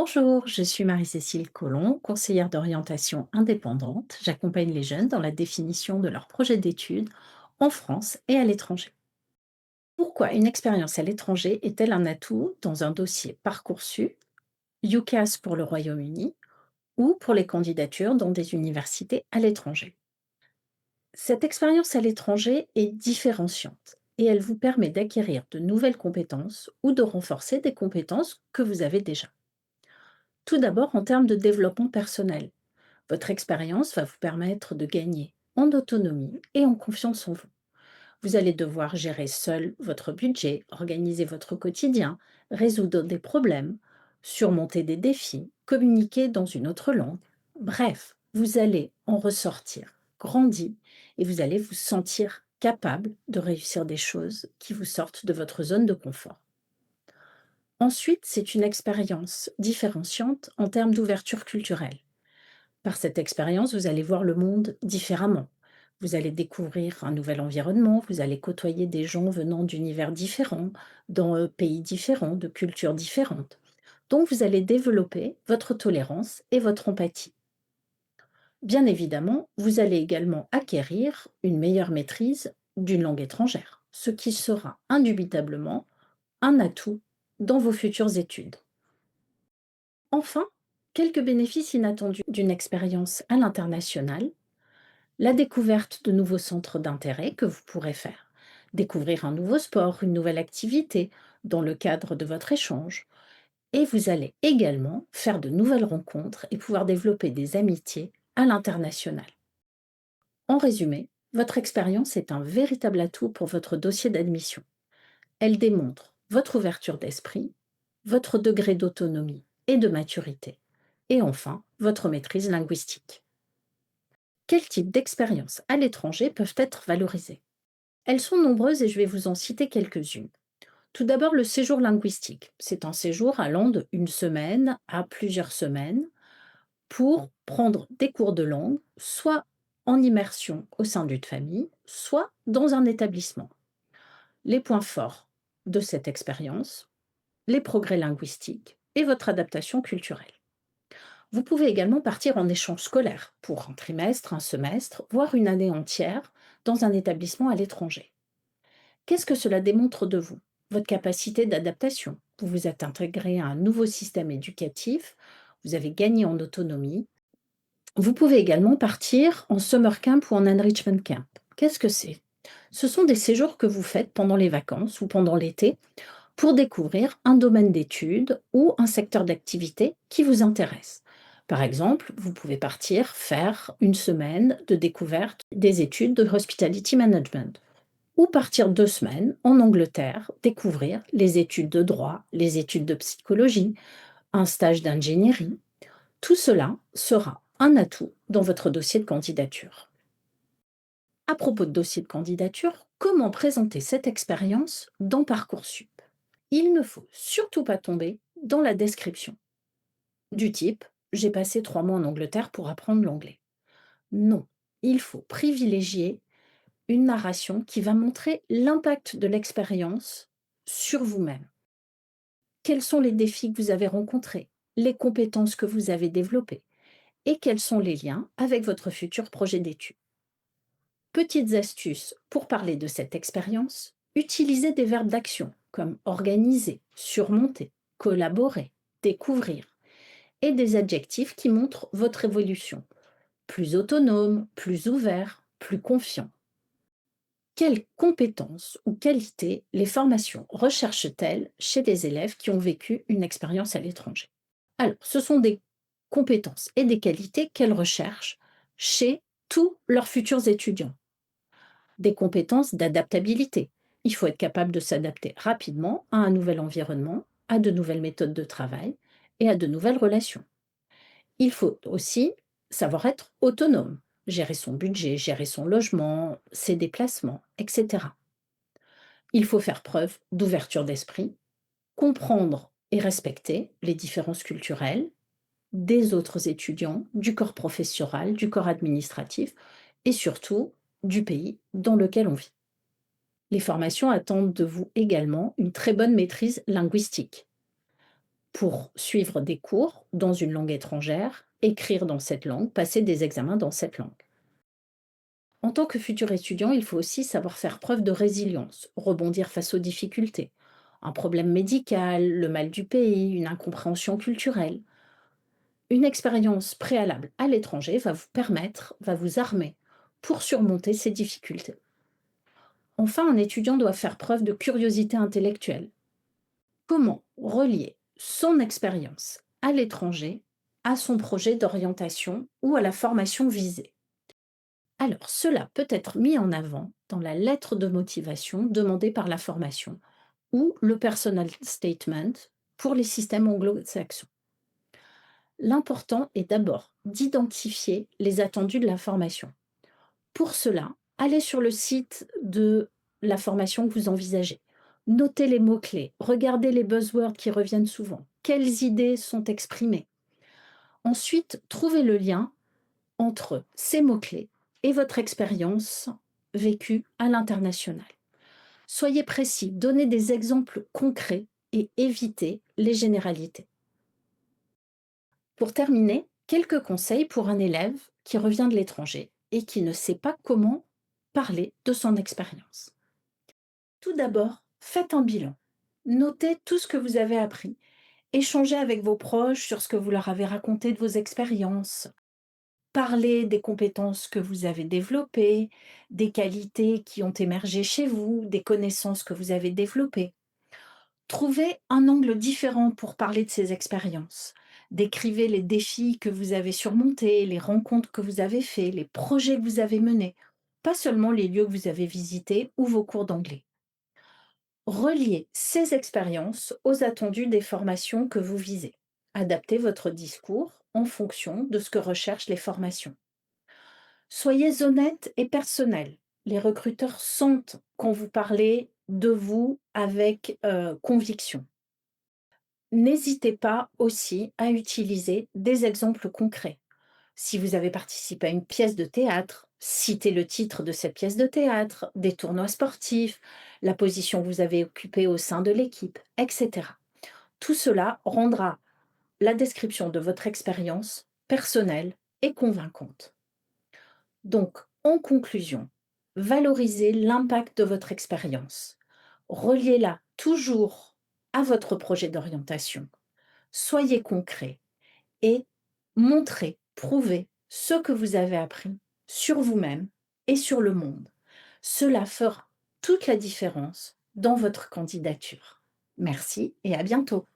Bonjour, je suis Marie-Cécile Collomb, conseillère d'orientation indépendante. J'accompagne les jeunes dans la définition de leurs projets d'études en France et à l'étranger. Pourquoi une expérience à l'étranger est-elle un atout dans un dossier Parcoursup, UCAS pour le Royaume-Uni ou pour les candidatures dans des universités à l'étranger? Cette expérience à l'étranger est différenciante et elle vous permet d'acquérir de nouvelles compétences ou de renforcer des compétences que vous avez déjà. Tout d'abord, en termes de développement personnel. Votre expérience va vous permettre de gagner en autonomie et en confiance en vous. Vous allez devoir gérer seul votre budget, organiser votre quotidien, résoudre des problèmes, surmonter des défis, communiquer dans une autre langue. Bref, vous allez en ressortir grandi et vous allez vous sentir capable de réussir des choses qui vous sortent de votre zone de confort. Ensuite, c'est une expérience différenciante en termes d'ouverture culturelle. Par cette expérience, vous allez voir le monde différemment. Vous allez découvrir un nouvel environnement, vous allez côtoyer des gens venant d'univers différents, dans pays différents, de cultures différentes. Donc, vous allez développer votre tolérance et votre empathie. Bien évidemment, vous allez également acquérir une meilleure maîtrise d'une langue étrangère, ce qui sera indubitablement un atout dans vos futures études. Enfin, quelques bénéfices inattendus d'une expérience à l'international. La découverte de nouveaux centres d'intérêt que vous pourrez faire. Découvrir un nouveau sport, une nouvelle activité dans le cadre de votre échange. Et vous allez également faire de nouvelles rencontres et pouvoir développer des amitiés à l'international. En résumé, votre expérience est un véritable atout pour votre dossier d'admission. Elle démontre votre ouverture d'esprit, votre degré d'autonomie et de maturité, et enfin votre maîtrise linguistique. Quels types d'expériences à l'étranger peuvent être valorisées? Elles sont nombreuses et je vais vous en citer quelques-unes. Tout d'abord, le séjour linguistique. C'est un séjour allant de une semaine à plusieurs semaines pour prendre des cours de langue, soit en immersion au sein d'une famille, soit dans un établissement. Les points forts de cette expérience, les progrès linguistiques et votre adaptation culturelle. Vous pouvez également partir en échange scolaire pour un trimestre, un semestre, voire une année entière dans un établissement à l'étranger. Qu'est-ce que cela démontre de vous? Votre capacité d'adaptation. Vous vous êtes intégré à un nouveau système éducatif, vous avez gagné en autonomie. Vous pouvez également partir en summer camp ou en enrichment camp. Qu'est-ce que c'est? Ce sont des séjours que vous faites pendant les vacances ou pendant l'été pour découvrir un domaine d'études ou un secteur d'activité qui vous intéresse. Par exemple, vous pouvez partir faire une semaine de découverte des études de hospitality management ou partir 2 semaines en Angleterre, découvrir les études de droit, les études de psychologie, un stage d'ingénierie. Tout cela sera un atout dans votre dossier de candidature. À propos de dossier de candidature, comment présenter cette expérience dans Parcoursup? Il ne faut surtout pas tomber dans la description du type «J'ai passé 3 mois en Angleterre pour apprendre l'anglais». Non, il faut privilégier une narration qui va montrer l'impact de l'expérience sur vous-même. Quels sont les défis que vous avez rencontrés, les compétences que vous avez développées et quels sont les liens avec votre futur projet d'études. Petites astuces pour parler de cette expérience, utilisez des verbes d'action comme organiser, surmonter, collaborer, découvrir et des adjectifs qui montrent votre évolution. Plus autonome, plus ouvert, plus confiant. Quelles compétences ou qualités les formations recherchent-elles chez les élèves qui ont vécu une expérience à l'étranger? Alors, ce sont des compétences et des qualités qu'elles recherchent chez tous leurs futurs étudiants. Des compétences d'adaptabilité. Il faut être capable de s'adapter rapidement à un nouvel environnement, à de nouvelles méthodes de travail et à de nouvelles relations. Il faut aussi savoir être autonome, gérer son budget, gérer son logement, ses déplacements, etc. Il faut faire preuve d'ouverture d'esprit, comprendre et respecter les différences culturelles des autres étudiants, du corps professoral, du corps administratif et surtout du pays dans lequel on vit. Les formations attendent de vous également une très bonne maîtrise linguistique. pour suivre des cours dans une langue étrangère, écrire dans cette langue, passer des examens dans cette langue. En tant que futur étudiant, il faut aussi savoir faire preuve de résilience, rebondir face aux difficultés. Un problème médical, le mal du pays, une incompréhension culturelle. Une expérience préalable à l'étranger va vous permettre, va vous armer pour surmonter ces difficultés. Enfin, un étudiant doit faire preuve de curiosité intellectuelle. Comment relier son expérience à l'étranger à son projet d'orientation ou à la formation visée? Alors, cela peut être mis en avant dans la lettre de motivation demandée par la formation ou le personal statement pour les systèmes anglo-saxons. L'important est d'abord d'identifier les attendus de la formation. Pour cela, allez sur le site de la formation que vous envisagez. Notez les mots-clés, regardez les buzzwords qui reviennent souvent. Quelles idées sont exprimées? Ensuite, trouvez le lien entre ces mots-clés et votre expérience vécue à l'international. Soyez précis, donnez des exemples concrets et évitez les généralités. Pour terminer, quelques conseils pour un élève qui revient de l'étranger et qui ne sait pas comment parler de son expérience. Tout d'abord, faites un bilan. Notez tout ce que vous avez appris. Échangez avec vos proches sur ce que vous leur avez raconté de vos expériences. Parlez des compétences que vous avez développées, des qualités qui ont émergé chez vous, des connaissances que vous avez développées. Trouvez un angle différent pour parler de ces expériences. Décrivez les défis que vous avez surmontés, les rencontres que vous avez faites, les projets que vous avez menés, pas seulement les lieux que vous avez visités ou vos cours d'anglais. Reliez ces expériences aux attendus des formations que vous visez. Adaptez votre discours en fonction de ce que recherchent les formations. Soyez honnête et personnel. Les recruteurs sentent quand vous parlez de vous avec conviction. N'hésitez pas aussi à utiliser des exemples concrets. Si vous avez participé à une pièce de théâtre, citez le titre de cette pièce de théâtre, des tournois sportifs, la position que vous avez occupée au sein de l'équipe, etc. Tout cela rendra la description de votre expérience personnelle et convaincante. Donc, en conclusion, valorisez l'impact de votre expérience. Reliez-la toujours à votre projet d'orientation. Soyez concret et montrez, prouvez ce que vous avez appris sur vous-même et sur le monde. Cela fera toute la différence dans votre candidature. Merci et à bientôt.